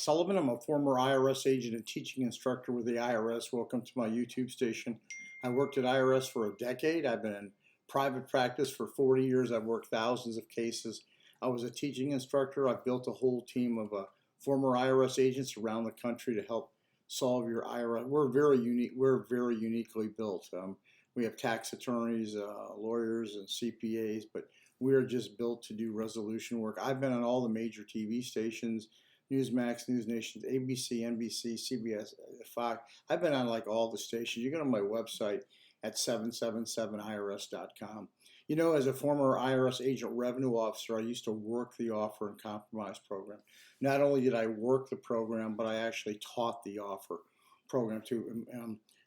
Sullivan. I'm a former IRS agent and teaching instructor with the IRS. Welcome to my YouTube station. I worked at IRS for a decade. I've been in private practice for 40 years. I've worked thousands of cases. I was a teaching instructor. I've built a whole team of former IRS agents around the country to help solve your IRS. We're very unique. We're very uniquely built. We have tax attorneys, lawyers, and CPAs, but we're just built to do resolution work. I've been on all the major TV stations, Newsmax, News Nation, ABC, NBC, CBS, Fox. I've been on like all the stations. You go to my website at 777irs.com. You know, as a former IRS agent revenue officer, I used to work the offer and compromise program. Not only did I work the program, but I actually taught the offer program to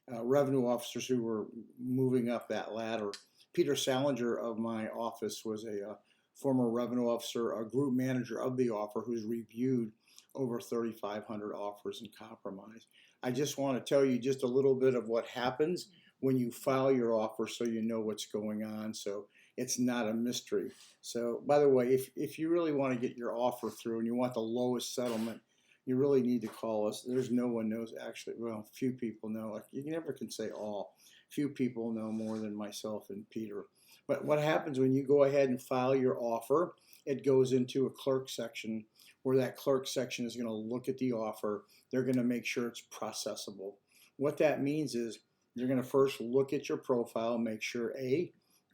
revenue officers who were moving up that ladder. Peter Salinger of my office was a former revenue officer, a group manager of the offer who's reviewed over 3,500 offers and compromise. I just want to tell you just a little bit of what happens when you file your offer so you know what's going on, so it's not a mystery. So, by the way, if you really want to get your offer through and you want the lowest settlement, you really need to call us. There's no one knows actually, well, few people know. Like, you never can say all. Few people know more than myself and Peter. But what happens when you go ahead and file your offer, it goes into a clerk section where that clerk section is going to look at the offer. They're going to make sure it's processable. What that means is you're going to first look at your profile, make sure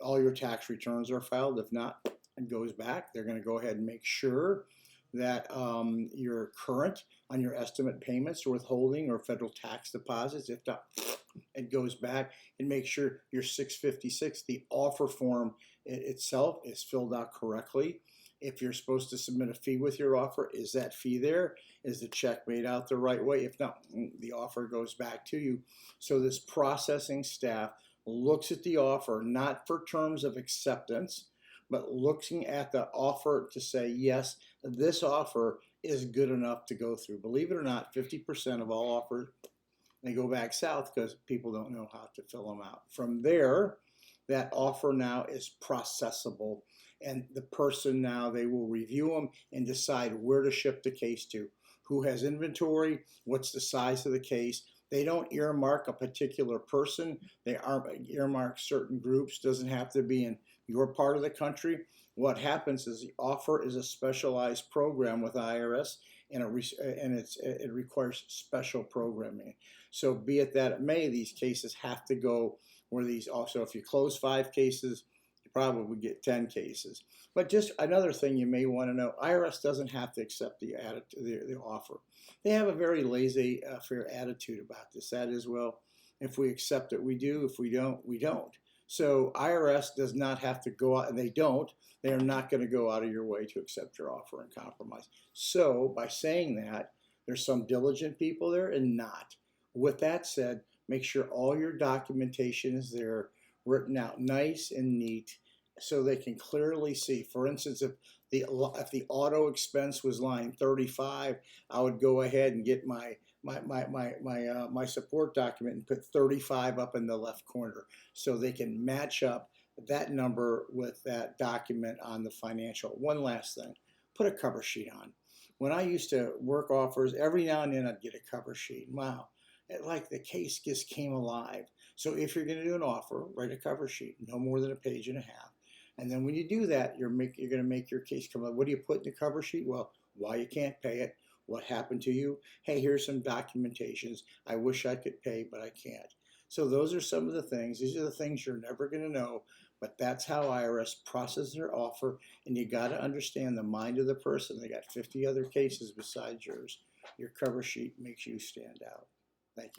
all your tax returns are filed. If not, it goes back. They're going to go ahead and make sure that you're current on your estimate payments or withholding or federal tax deposits. If not, it goes back and make sure your 656, the offer form itself, is filled out correctly. If you're supposed to submit a fee with your offer, is that fee there? Is the check made out the right way? If not, the offer goes back to you. So this processing staff looks at the offer, not for terms of acceptance, but looking at the offer to say, yes, this offer is good enough to go through. Believe it or not, 50% of all offers, they go back south because people don't know how to fill them out. From there, that offer now is processable. And the person now, they will review them and decide where to ship the case to. Who has inventory? What's the size of the case? They don't earmark a particular person. They earmark certain groups. Doesn't have to be in your part of the country. What happens is the offer is a specialized program with IRS, and it requires special programming. So be it that it may, these cases have to go where these also, if you close 5 cases, you probably get 10 cases. But just another thing you may want to know, IRS doesn't have to accept the offer. They have a very laissez-faire attitude about this. That is, well, if we accept it, we do. If we don't, we don't. So IRS does not have to go out, and they don't. They are not going to go out of your way to accept your offer and compromise. So by saying that, there's some diligent people there and not. With that said, make sure all your documentation is there, written out nice and neat, so they can clearly see. For instance, if the auto expense was line 35, I would go ahead and get my support document and put 35 up in the left corner so they can match up that number with that document on the financial. One last thing, put a cover sheet on. When I used to work offers, every now and then I'd get a cover sheet. Wow, like the case just came alive. So if you're going to do an offer, write a cover sheet, no more than a page and a half. And then when you do that, you're going to make your case come up. What do you put in the cover sheet? Well, why you can't pay it, what happened to you. Hey, here's some documentations. I wish I could pay, but I can't. So those are some of the things. These are the things you're never going to know, but that's how IRS processes their offer, and you got to understand the mind of the person. They got 50 other cases besides yours. Your cover sheet makes you stand out. Thank you.